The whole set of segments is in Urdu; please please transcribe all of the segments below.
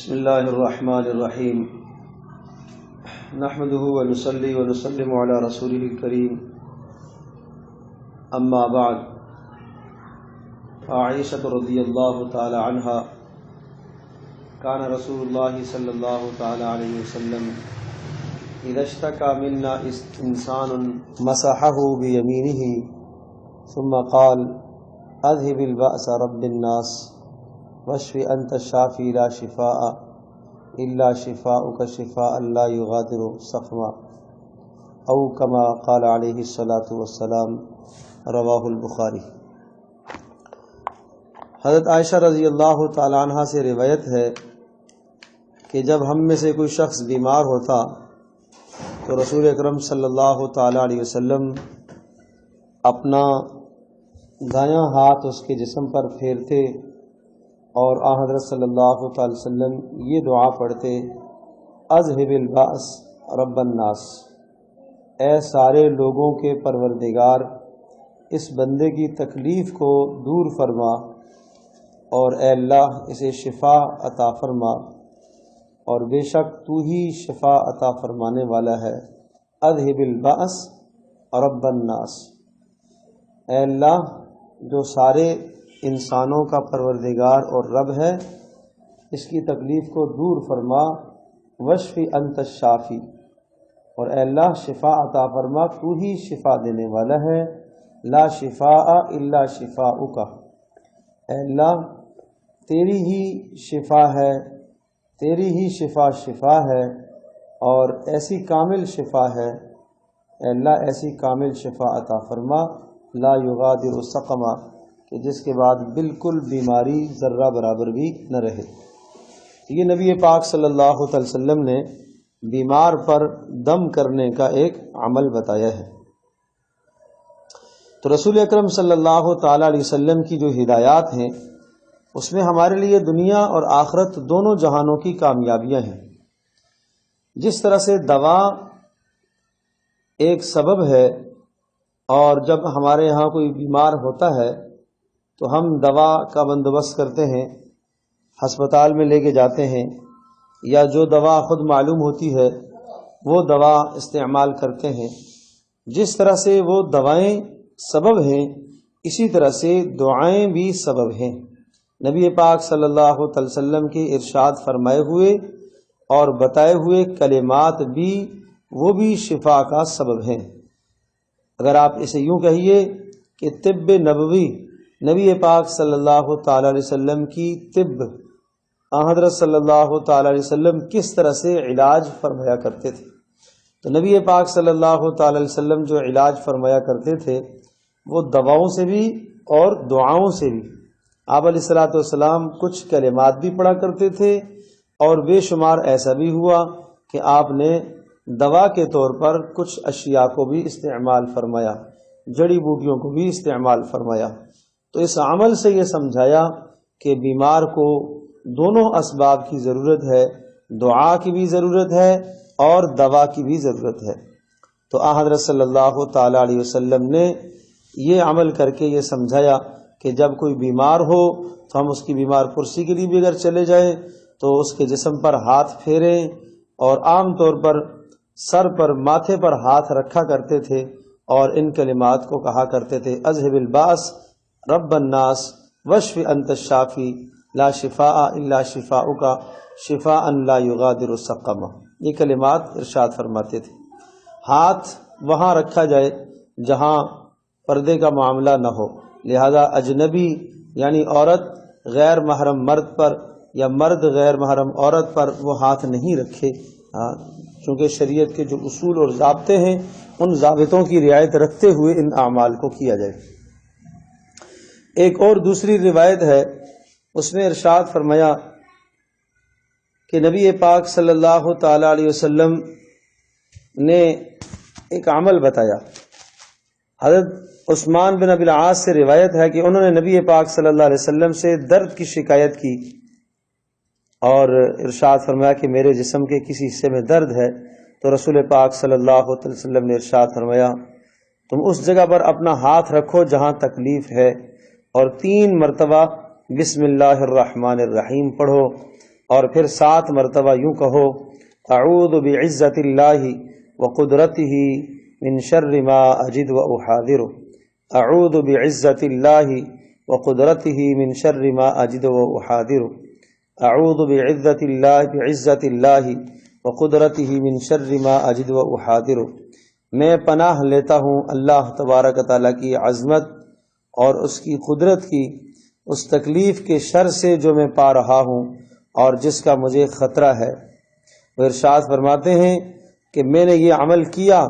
بسم اللہ الرحمن الرحیم نحمده ونصلی ونسلم علی رسوله الکریم اما بعد عائشہ رضی اللہ تعالی عنہا کان رسول اللہ صلی اللہ تعالی علیہ وسلم اذا اشتکى منا انسان مسحه بیمینه ثم قال اذهب البأس رب الناس واشف انت الشافی لا شفاء الا شفاؤک شفاء لا یغادر سقما او کما قال علیہ الصلاۃ والسلام رواہ البخاری۔ حضرت عائشہ رضی اللہ تعالی عنہ سے روایت ہے کہ جب ہم میں سے کوئی شخص بیمار ہوتا تو رسول اکرم صلی اللہ تعالی علیہ وسلم اپنا دایاں ہاتھ اس کے جسم پر پھیرتے اور آن حضرت صلی اللہ تعالی وسلم یہ دعا پڑھتے، اذہب البأس رب الناس، اے سارے لوگوں کے پروردگار اس بندے کی تکلیف کو دور فرما، اور اے اللہ اسے شفا عطا فرما، اور بے شک تو ہی شفا عطا فرمانے والا ہے۔ اذہب البأس رب الناس، اے اللہ جو سارے انسانوں کا پروردگار اور رب ہے، اس کی تکلیف کو دور فرما، واشف انت الشافی، اور اے اللہ شفا عطا فرما، تو ہی شفا دینے والا ہے، لا شفاء الا شفاؤک، اے اللہ تیری ہی شفا ہے، تیری ہی شفا ہے، اور ایسی کامل شفا ہے، اے اللہ ایسی کامل شفا عطا فرما، لا یغادر سقما، کہ جس کے بعد بالکل بیماری ذرہ برابر بھی نہ رہے۔ یہ نبی پاک صلی اللہ علیہ وسلم نے بیمار پر دم کرنے کا ایک عمل بتایا ہے۔ تو رسول اکرم صلی اللہ تعالی علیہ وسلم کی جو ہدایات ہیں اس میں ہمارے لیے دنیا اور آخرت دونوں جہانوں کی کامیابیاں ہیں۔ جس طرح سے دوا ایک سبب ہے، اور جب ہمارے یہاں کوئی بیمار ہوتا ہے تو ہم دوا کا بندوبست کرتے ہیں، ہسپتال میں لے کے جاتے ہیں، یا جو دوا خود معلوم ہوتی ہے وہ دوا استعمال کرتے ہیں۔ جس طرح سے وہ دوائیں سبب ہیں، اسی طرح سے دعائیں بھی سبب ہیں۔ نبی پاک صلی اللہ علیہ وسلم کے ارشاد فرمائے ہوئے اور بتائے ہوئے کلمات بھی وہ بھی شفا کا سبب ہیں۔ اگر آپ اسے یوں کہیے کہ طب نبوی، نبی پاک صلی اللہ تعالی علیہ وسلم کی طب، حضرت صلی اللہ تعالی علیہ وسلم کس طرح سے علاج فرمایا کرتے تھے، تو نبی پاک صلی اللہ تعالی علیہ وسلم جو علاج فرمایا کرتے تھے وہ دواؤں سے بھی اور دعاؤں سے بھی۔ آپ علیہ الصلوۃ والسلام کچھ کلمات بھی پڑھا کرتے تھے، اور بے شمار ایسا بھی ہوا کہ آپ نے دوا کے طور پر کچھ اشیاء کو بھی استعمال فرمایا، جڑی بوٹیوں کو بھی استعمال فرمایا۔ تو اس عمل سے یہ سمجھایا کہ بیمار کو دونوں اسباب کی ضرورت ہے، دعا کی بھی ضرورت ہے اور دوا کی بھی ضرورت ہے۔ تو حضرت صلی اللہ تعالی علیہ وسلم نے یہ عمل کر کے یہ سمجھایا کہ جب کوئی بیمار ہو تو ہم اس کی بیمار پرسی کے لیے بھی اگر چلے جائیں تو اس کے جسم پر ہاتھ پھیریں، اور عام طور پر سر پر، ماتھے پر ہاتھ رکھا کرتے تھے اور ان کلمات کو کہا کرتے تھے، اذہب الباس رب الناس واشف انت الشافی لا شفاء الا شفاؤک شفاء لا یغادر سقما۔ یہ کلمات ارشاد فرماتے تھے۔ ہاتھ وہاں رکھا جائے جہاں پردے کا معاملہ نہ ہو، لہذا اجنبی یعنی عورت غیر محرم مرد پر یا مرد غیر محرم عورت پر وہ ہاتھ نہیں رکھے، چونکہ شریعت کے جو اصول اور ضابطے ہیں ان ضابطوں کی رعایت رکھتے ہوئے ان اعمال کو کیا جائے۔ ایک اور دوسری روایت ہے، اس میں ارشاد فرمایا کہ نبی پاک صلی اللہ تعالی علیہ وسلم نے ایک عمل بتایا۔ حضرت عثمان بن ابی العاص سے روایت ہے کہ انہوں نے نبی پاک صلی اللہ علیہ وسلم سے درد کی شکایت کی، اور ارشاد فرمایا کہ میرے جسم کے کسی حصے میں درد ہے، تو رسول پاک صلی اللہ علیہ وسلم نے ارشاد فرمایا تم اس جگہ پر اپنا ہاتھ رکھو جہاں تکلیف ہے، اور 3 مرتبہ بسم اللہ الرحمن الرحیم پڑھو، اور پھر 7 مرتبہ یوں کہو اعوذ بعزت اللہ وقدرتہ من شر ما اجد واحاذر، اعوذ بعزت اللہ وقدرتہ من شر ما اجد واحاذر، اعوذ بعزت اللہ وقدرتہ من شر ما اجد واحاذر۔ میں پناہ لیتا ہوں اللہ تبارک تعالیٰ کی عظمت اور اس کی قدرت کی اس تکلیف کے شر سے جو میں پا رہا ہوں اور جس کا مجھے خطرہ ہے۔ وہ ارشاد فرماتے ہیں کہ میں نے یہ عمل کیا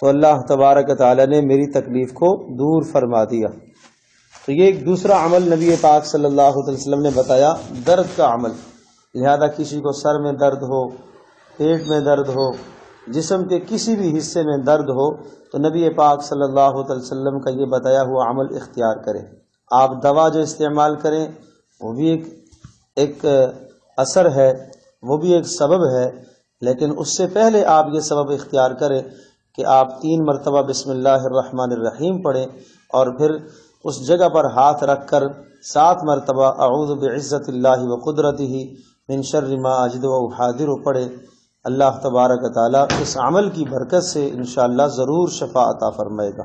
تو اللہ تبارک تعالیٰ نے میری تکلیف کو دور فرما دیا۔ تو یہ ایک دوسرا عمل نبی پاک صلی اللہ علیہ وسلم نے بتایا، درد کا عمل۔ لہذا کسی کو سر میں درد ہو، پیٹ میں درد ہو، جسم کے کسی بھی حصے میں درد ہو تو نبی پاک صلی اللہ علیہ وسلم کا یہ بتایا ہوا عمل اختیار کریں۔ آپ دوا جو استعمال کریں وہ بھی ایک اثر ہے، وہ بھی ایک سبب ہے، لیکن اس سے پہلے آپ یہ سبب اختیار کریں کہ آپ 3 مرتبہ بسم اللہ الرحمن الرحیم پڑھیں اور پھر اس جگہ پر ہاتھ رکھ کر 7 مرتبہ اعوذ بعزت اللہ وقدرتہ من شر ما اجد واحاذر پڑھیں۔ اللہ تبارک تعالیٰ اس عمل کی برکت سے انشاءاللہ ضرور شفا عطا فرمائے گا۔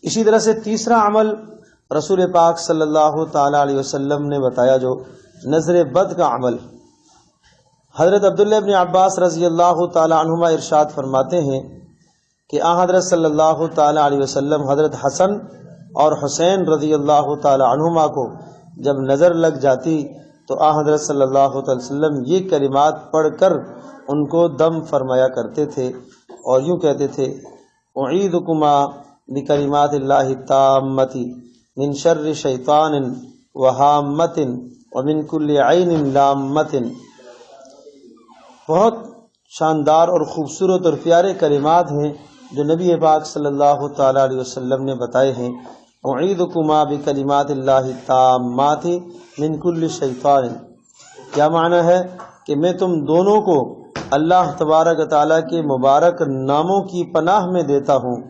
اسی طرح سے تیسرا عمل رسول پاک صلی اللہ تعالیٰ علیہ وسلم نے بتایا جو نظر بد کا عمل۔ حضرت عبداللہ ابن عباس رضی اللہ تعالیٰ عنہما ارشاد فرماتے ہیں کہ حضرت صلی اللہ تعالیٰ علیہ وسلم حضرت حسن اور حسین رضی اللہ تعالیٰ عنہما کو جب نظر لگ جاتی تو حضرت صلی اللہ علیہ وسلم یہ کلمات پڑھ کر ان کو دم فرمایا کرتے تھے اور یوں کہتے تھے اعیذکما بکلمات اللہ التامۃ من شر شیطان وہامۃ ومن کل عین لامۃ۔ بہت شاندار اور خوبصورت اور پیارے کلمات ہیں جو نبی پاک صلی اللہ تعالیٰ علیہ وسلم نے بتائے ہیں۔ اعیذکما بکلمات اللہ التامات من کل شیطان، کیا معنی ہے کہ میں تم دونوں کو اللہ تبارک تعالیٰ کے مبارک ناموں کی پناہ میں دیتا ہوں،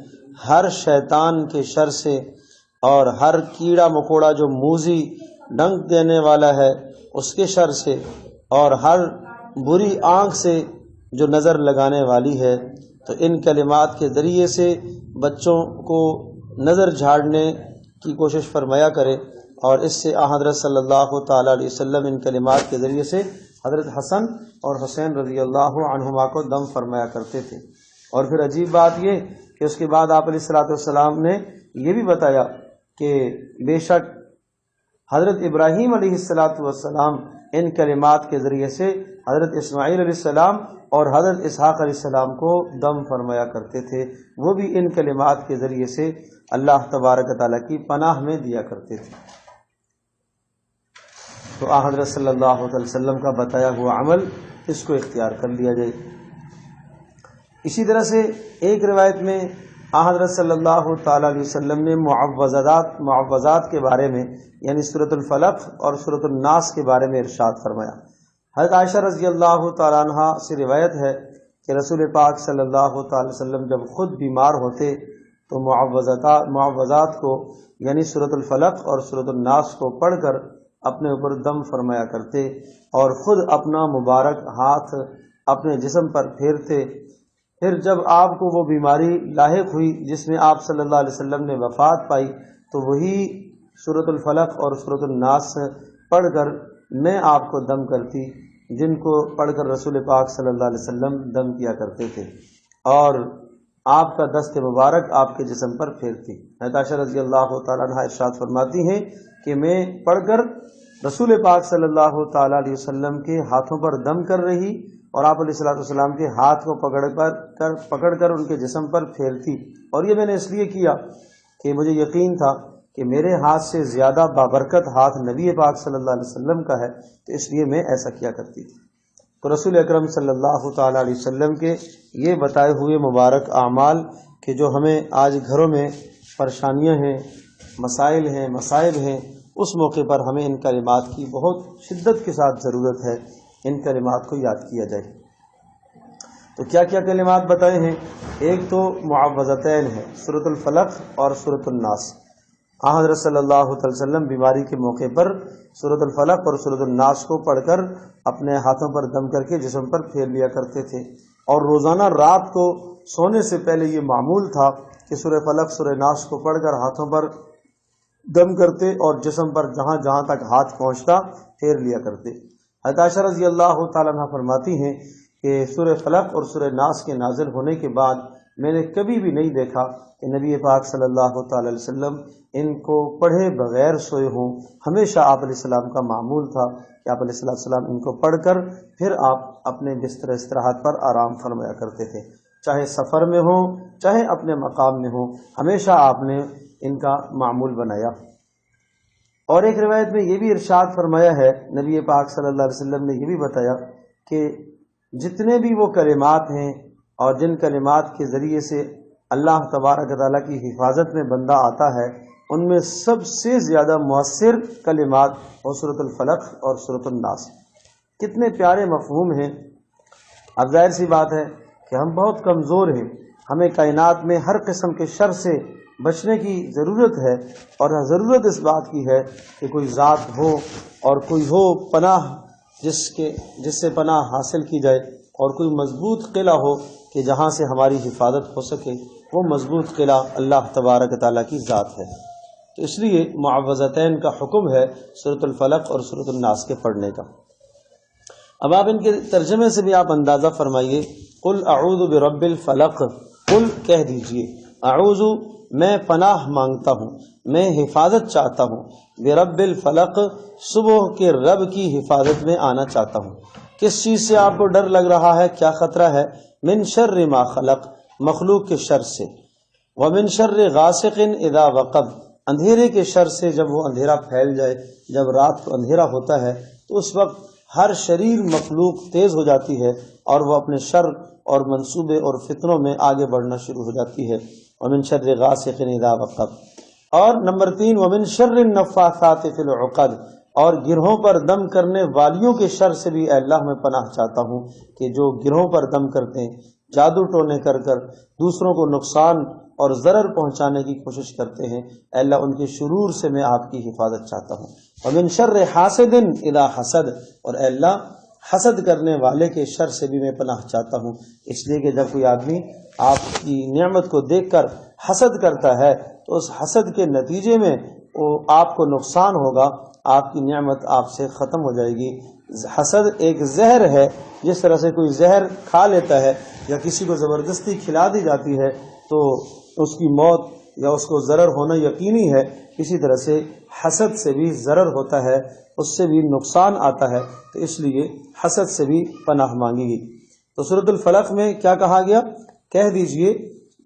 ہر شیطان کے شر سے اور ہر کیڑا مکوڑا جو موذی ڈنک دینے والا ہے اس کے شر سے، اور ہر بری آنکھ سے جو نظر لگانے والی ہے۔ تو ان کلمات کے ذریعے سے بچوں کو نظر جھاڑنے کی کوشش فرمایا کرے، اور اس سے حضرت صلی اللہ تعالیٰ علیہ وسلم ان کلمات کے ذریعے سے حضرت حسن اور حسین رضی اللہ عنہما کو دم فرمایا کرتے تھے۔ اور پھر عجیب بات یہ کہ اس کے بعد آپ علیہ الصلوۃ والسلام نے یہ بھی بتایا کہ بے شک حضرت ابراہیم علیہ الصلوۃ والسلام ان کلمات کے ذریعے سے حضرت اسماعیل علیہ السلام اور حضرت اسحاق علیہ السلام کو دم فرمایا کرتے تھے، وہ بھی ان کلمات کے ذریعے سے اللہ تبارک تعالیٰ کی پناہ میں دیا کرتے تھے۔ تو حضرت صلی اللہ علیہ وسلم کا بتایا ہوا عمل اس کو اختیار کر لیا جائے۔ اسی طرح سے ایک روایت میں حضرت صلی اللہ تعالیٰ علیہ وسلم نے معوذات کے بارے میں یعنی سورۃ الفلق اور سورۃ الناس کے بارے میں ارشاد فرمایا۔ حضرت عائشہ رضی اللہ تعالیٰ عنہ سے روایت ہے کہ رسول پاک صلی اللہ تعالی وسلم جب خود بیمار ہوتے تو معوذات کو یعنی سورۃ الفلق اور سورۃ الناس کو پڑھ کر اپنے اوپر دم فرمایا کرتے اور خود اپنا مبارک ہاتھ اپنے جسم پر پھیرتے۔ پھر جب آپ کو وہ بیماری لاحق ہوئی جس میں آپ صلی اللہ علیہ وسلم نے وفات پائی تو وہی سورۃ الفلق اور سورۃ الناس پڑھ کر میں آپ کو دم کرتی، جن کو پڑھ کر رسول پاک صلی اللہ علیہ وسلم دم کیا کرتے تھے اور آپ کا دست مبارک آپ کے جسم پر پھیرتی۔ حضرت عائشہ رضی اللہ تعالیٰ عنہ ارشاد فرماتی ہیں کہ میں پڑھ کر رسول پاک صلی اللہ تعالیٰ علیہ وسلم کے ہاتھوں پر دم کر رہی اور آپ علیہ الصلوۃ والسلام کے ہاتھ کو پکڑ کر ان کے جسم پر پھیرتی، اور یہ میں نے اس لیے کیا کہ مجھے یقین تھا کہ میرے ہاتھ سے زیادہ بابرکت ہاتھ نبی پاک صلی اللہ علیہ وسلم کا ہے، تو اس لیے میں ایسا کیا کرتی تھی۔ تو رسول اکرم صلی اللہ تعالیٰ علیہ وسلم کے یہ بتائے ہوئے مبارک اعمال کہ جو ہمیں آج گھروں میں پریشانیاں ہیں، مسائل ہیں، مصائب ہیں، اس موقع پر ہمیں ان کلمات کی بہت شدت کے ساتھ ضرورت ہے، ان کلمات کو یاد کیا جائے۔ تو کیا کیا کلمات بتائے ہیں؟ ایک تو معوذتین ہے، سورۃ الفلق اور سورۃ الناس۔ حضرت صلی اللہ علیہ وسلم بیماری کے موقع پر سورۃ الفلق اور سورۃ الناس کو پڑھ کر اپنے ہاتھوں پر دم کر کے جسم پر پھیر لیا کرتے تھے، اور روزانہ رات کو سونے سے پہلے یہ معمول تھا کہ سورہ فلق سورہ ناس کو پڑھ کر ہاتھوں پر دم کرتے اور جسم پر جہاں جہاں تک ہاتھ پہنچتا پھیر لیا کرتے۔ حضرت عائشہ رضی اللہ تعالیٰ عنہ فرماتی ہیں کہ سورہ فلق اور سورہ ناس کے نازل ہونے کے بعد میں نے کبھی بھی نہیں دیکھا کہ نبی پاک صلی اللہ تعالی علیہ وسلم ان کو پڑھے بغیر سوئے ہوں۔ ہمیشہ آپ علیہ السلام کا معمول تھا کہ آپ علیہ السلام ان کو پڑھ کر پھر آپ اپنے بستر استراحت پر آرام فرمایا کرتے تھے، چاہے سفر میں ہوں چاہے اپنے مقام میں ہوں، ہمیشہ آپ نے ان کا معمول بنایا۔ اور ایک روایت میں یہ بھی ارشاد فرمایا ہے، نبی پاک صلی اللہ علیہ وسلم نے یہ بھی بتایا کہ جتنے بھی وہ کلمات ہیں اور جن کلمات کے ذریعے سے اللہ تبارک تعالیٰ کی حفاظت میں بندہ آتا ہے، ان میں سب سے زیادہ مؤثر کلمات اور سورۃ الفلق اور سورۃ الناس۔ کتنے پیارے مفہوم ہیں۔ اب ظاہر سی بات ہے کہ ہم بہت کمزور ہیں، ہمیں کائنات میں ہر قسم کے شر سے بچنے کی ضرورت ہے، اور ضرورت اس بات کی ہے کہ کوئی ذات ہو اور کوئی ہو پناہ جس سے پناہ حاصل کی جائے، اور کوئی مضبوط قلعہ ہو کہ جہاں سے ہماری حفاظت ہو سکے۔ وہ مضبوط قلعہ اللہ تبارک تعالیٰ کی ذات ہے۔ تو اس لیے معوذتین کا حکم ہے سورۃ الفلق اور سورۃ الناس کے پڑھنے کا۔ اب آپ ان کے ترجمے سے بھی آپ اندازہ فرمائیے۔ قل اعوذ برب الفلق، قل کہہ دیجئے، اعوذ میں پناہ مانگتا ہوں، میں حفاظت چاہتا ہوں، برب الفلق صبح کے رب کی حفاظت میں آنا چاہتا ہوں۔ کس چیز سے آپ کو ڈر لگ رہا ہے، کیا خطرہ ہے؟ من شر ما خلق، مخلوق کے شر سے، ومن شر غاسق اذا وقب، اندھیرے کے شر سے جب وہ اندھیرا پھیل جائے، جب رات کو اندھیرا ہوتا ہے تو اس وقت ہر شریر مخلوق تیز ہو جاتی ہے اور وہ اپنے شر اور منصوبے اور فتنوں میں آگے بڑھنا شروع ہو جاتی ہے۔ ومن شر غاسق اذا وقب، اور نمبر 3 ومن شر النفاثات فی العقد، اور گرہوں پر دم کرنے والیوں کے شر سے بھی اے اللہ میں پناہ چاہتا ہوں کہ جو گرہوں پر دم کرتے ہیں، جادو ٹونے کر دوسروں کو نقصان اور ضرر پہنچانے کی کوشش کرتے ہیں، اے اللہ ان کے شرور سے میں آپ کی حفاظت چاہتا ہوں۔ ومن شر حاسد اذا حسد، اور اے اللہ حسد کرنے والے کے شر سے بھی میں پناہ چاہتا ہوں، اس لیے کہ جب کوئی آدمی آپ کی نعمت کو دیکھ کر حسد کرتا ہے تو اس حسد کے نتیجے میں وہ آپ کو نقصان ہوگا، آپ کی نعمت آپ سے ختم ہو جائے گی۔ حسد ایک زہر ہے، جس طرح سے کوئی زہر کھا لیتا ہے یا کسی کو زبردستی کھلا دی جاتی ہے تو اس کی موت یا اس کو ضرر ہونا یقینی ہے، اسی طرح سے حسد سے بھی ضرر ہوتا ہے، اس سے بھی نقصان آتا ہے، تو اس لیے حسد سے بھی پناہ مانگی گئی۔ تو سورۃ الفلق میں کیا کہا گیا؟ کہہ دیجئے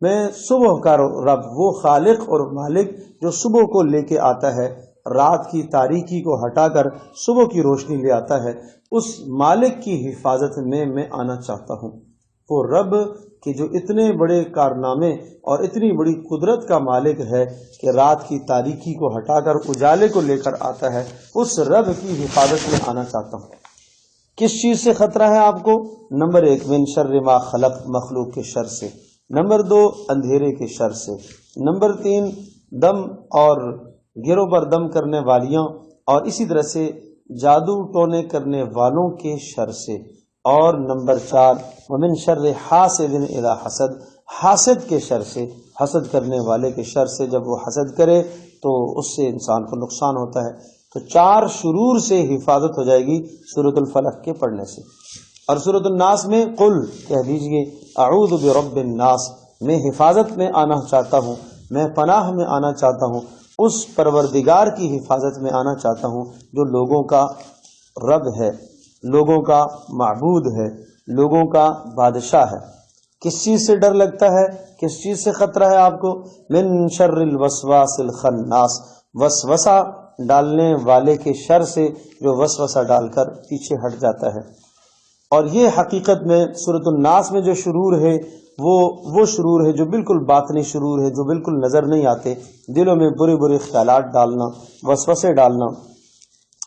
میں صبح کا رب، وہ خالق اور مالک جو صبح کو لے کے آتا ہے، رات کی تاریکی کو ہٹا کر صبح کی روشنی لے آتا ہے، اس مالک کی حفاظت میں آنا چاہتا ہوں۔ وہ رب کہ جو اتنے بڑے کارنامے اور اتنی بڑی قدرت کا مالک ہے کہ رات کی تاریکی کو ہٹا کر اجالے کو لے کر آتا ہے، اس رب کی حفاظت میں آنا چاہتا ہوں۔ کس چیز سے خطرہ ہے آپ کو؟ نمبر 1 من شر ما خلق، مخلوق کے شر سے۔ نمبر 2 اندھیرے کے شر سے۔ نمبر 3 دم اور گروہ پر دم کرنے والیاں اور اسی طرح سے جادو ٹونے کرنے والوں کے شر سے۔ اور نمبر 4 ومن شر حاسد اذا حسد، حاسد کے شر سے، حسد کرنے والے کے شر سے، جب وہ حسد کرے تو اس سے انسان کو نقصان ہوتا ہے۔ تو 4 شرور سے حفاظت ہو جائے گی سورۃ الفلق کے پڑھنے سے۔ اور سورۃ الناس میں قل کہہ دیجئے اعوذ برب الناس، میں حفاظت میں آنا چاہتا ہوں، میں پناہ میں آنا چاہتا ہوں، اس پروردگار کی حفاظت میں آنا چاہتا ہوں جو لوگوں کا رب ہے، لوگوں کا معبود ہے، لوگوں کا بادشاہ ہے۔ کس چیز سے ڈر لگتا ہے؟ کس چیز سے خطرہ ہے آپ کو؟ من شر الوسواس الخناس، وسوسہ ڈالنے والے کے شر سے جو وسوسہ ڈال کر پیچھے ہٹ جاتا ہے۔ اور یہ حقیقت میں سورۃ الناس میں جو شرور ہے وہ شرور ہے جو بالکل باطنی شرور ہے، جو بالکل نظر نہیں آتے، دلوں میں برے برے خیالات ڈالنا، وسوسے ڈالنا،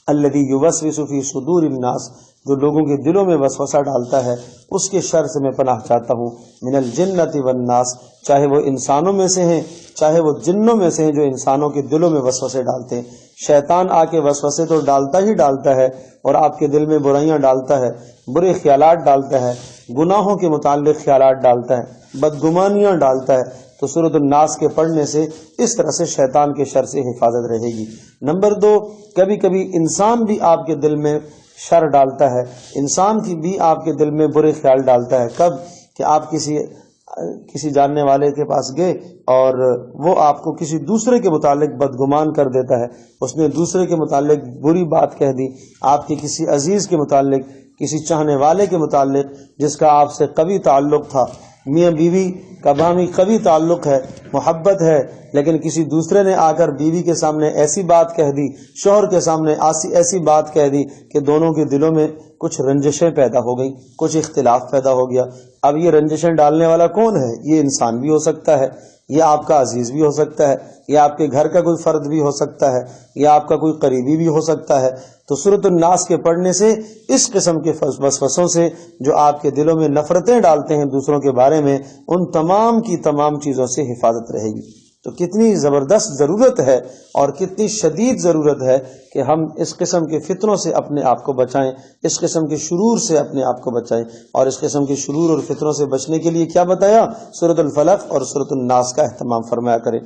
الذی یوسوس فی صدور الناس، جو لوگوں کے دلوں میں وسوسہ ڈالتا ہے، اس کے شر سے میں پناہ چاہتا ہوں، من الجنۃ والناس، چاہے وہ انسانوں میں سے ہیں چاہے وہ جنوں میں سے ہیں جو انسانوں کے دلوں میں وسوسے ڈالتے ہیں۔ شیطان آ کے وسوسے تو ڈالتا ہی ڈالتا ہے، اور آپ کے دل میں برائیاں ڈالتا ہے، برے خیالات ڈالتا ہے، گناہوں کے متعلق خیالات ڈالتا ہے، بدگمانیاں ڈالتا ہے۔ تو سورۃ الناس کے پڑھنے سے اس طرح سے شیطان کے شر سے حفاظت رہے گی۔ نمبر 2، کبھی کبھی انسان بھی آپ کے دل میں شر ڈالتا ہے، انسان کی بھی آپ کے دل میں برے خیال ڈالتا ہے۔ کب؟ کہ آپ کسی جاننے والے کے پاس گئے اور وہ آپ کو کسی دوسرے کے متعلق بدگمان کر دیتا ہے، اس نے دوسرے کے متعلق بری بات کہہ دی، آپ کے کسی عزیز کے متعلق، کسی چاہنے والے کے متعلق جس کا آپ سے قوی تعلق تھا، میاں بیوی کا باہمی قوی تعلق ہے، محبت ہے، لیکن کسی دوسرے نے آ کر بیوی کے سامنے ایسی بات کہہ دی، شوہر کے سامنے ایسی بات کہہ دی کہ دونوں کے دلوں میں کچھ رنجشیں پیدا ہو گئیں، کچھ اختلاف پیدا ہو گیا۔ اب یہ رنجشیں ڈالنے والا کون ہے؟ یہ انسان بھی ہو سکتا ہے، یہ آپ کا عزیز بھی ہو سکتا ہے، یہ آپ کے گھر کا کوئی فرد بھی ہو سکتا ہے، یہ آپ کا کوئی قریبی بھی ہو سکتا ہے۔ تو سورۃ الناس کے پڑھنے سے اس قسم کے وسوسوں سے جو آپ کے دلوں میں نفرتیں ڈالتے ہیں دوسروں کے بارے میں، ان تمام کی تمام چیزوں سے حفاظت رہے گی۔ تو کتنی زبردست ضرورت ہے اور کتنی شدید ضرورت ہے کہ ہم اس قسم کے فتنوں سے اپنے آپ کو بچائیں، اس قسم کے شرور سے اپنے آپ کو بچائیں۔ اور اس قسم کے شرور اور فتنوں سے بچنے کے لیے کیا بتایا؟ سورۃ الفلق اور سورۃ الناس کا اہتمام فرمایا کریں۔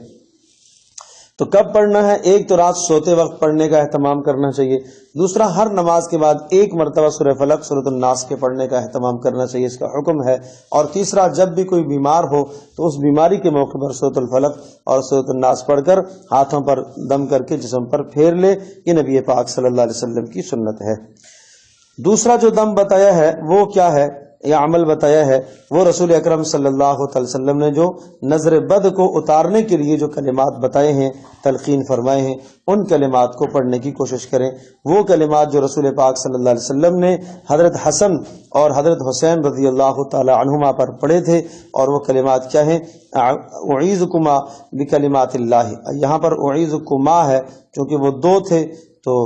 تو کب پڑھنا ہے؟ ایک تو رات سوتے وقت پڑھنے کا اہتمام کرنا چاہیے، دوسرا ہر نماز کے بعد ایک مرتبہ سورہ فلق سورۃ الناس کے پڑھنے کا اہتمام کرنا چاہیے، اس کا حکم ہے۔ اور تیسرا، جب بھی کوئی بیمار ہو تو اس بیماری کے موقع پر سورۃ الفلق اور سورۃ الناس پڑھ کر ہاتھوں پر دم کر کے جسم پر پھیر لے، یہ نبی پاک صلی اللہ علیہ وسلم کی سنت ہے۔ دوسرا جو دم بتایا ہے وہ کیا ہے یا عمل بتایا ہے، وہ رسول اکرم صلی اللہ علیہ وسلم نے جو نظر بد کو اتارنے کے لیے جو کلمات بتائے ہیں، تلقین فرمائے ہیں، ان کلمات کو پڑھنے کی کوشش کریں۔ وہ کلمات جو رسول پاک صلی اللہ علیہ وسلم نے حضرت حسن اور حضرت حسین رضی اللہ تعالی عنہما پر پڑھے تھے، اور وہ کلمات کیا ہیں؟ اعیذکما بکلمات اللہ۔ یہاں پر اعیذکما ہے کیونکہ وہ دو تھے، تو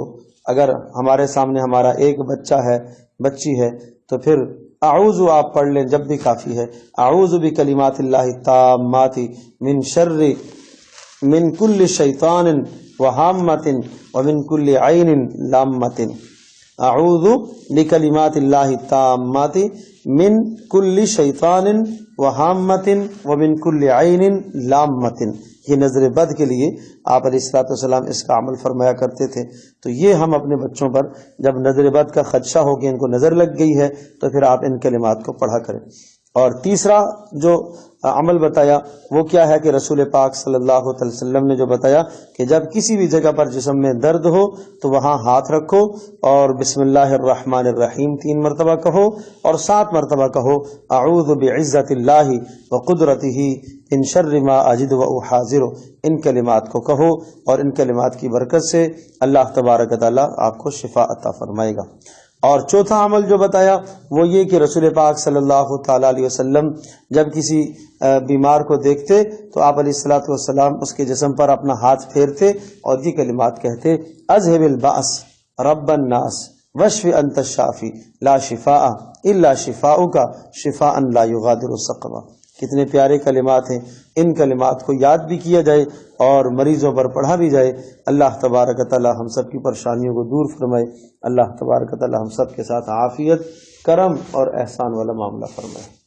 اگر ہمارے سامنے ہمارا ایک بچہ ہے، بچی ہے، تو پھر اعوذ آپ پڑھ لیں جب بھی کافی ہے۔ اعوذ بکلمات اللہ التامات من شر من کل شیطان وہامۃ ومن کل عین لامۃ۔ اعوذ بکلمات اللہ التامات من کل شیطان وہامۃ ومن کل عین لامۃ۔ یہ نظر بد کے لیے آپ علیہ الصلوۃ والسلام اس کا عمل فرمایا کرتے تھے۔ تو یہ ہم اپنے بچوں پر جب نظر بد کا خدشہ ہو کہ ان کو نظر لگ گئی ہے تو پھر آپ ان کلمات کو پڑھا کریں۔ اور تیسرا جو عمل بتایا وہ کیا ہے کہ رسول پاک صلی اللہ علیہ وسلم نے جو بتایا کہ جب کسی بھی جگہ پر جسم میں درد ہو تو وہاں ہاتھ رکھو اور بسم اللہ الرحمن الرحیم 3 مرتبہ کہو، اور 7 مرتبہ کہو اعوذ بعزت اللہ وقدرتہ من شر ما اجد واحاذر۔ ان کلمات کو کہو اور ان کلمات کی برکت سے اللہ تبارک و تعالی آپ کو شفا عطا فرمائے گا۔ اور چوتھا عمل جو بتایا وہ یہ کہ رسول پاک صلی اللہ تعالی علیہ وسلم جب کسی بیمار کو دیکھتے تو آپ علیہ الصلوۃ والسلام اس کے جسم پر اپنا ہاتھ پھیرتے اور یہ کلمات کہتے، اذهب البأس رب الناس واشف انت الشافی لا شفاء الا شفاؤک شفاء لا یغادر سقما۔ کتنے پیارے کلمات ہیں، ان کلمات کو یاد بھی کیا جائے اور مریضوں پر پڑھا بھی جائے۔ اللہ تبارک و تعالی ہم سب کی پریشانیوں کو دور فرمائے، اللہ تبارک و تعالی ہم سب کے ساتھ عافیت، کرم اور احسان والا معاملہ فرمائے۔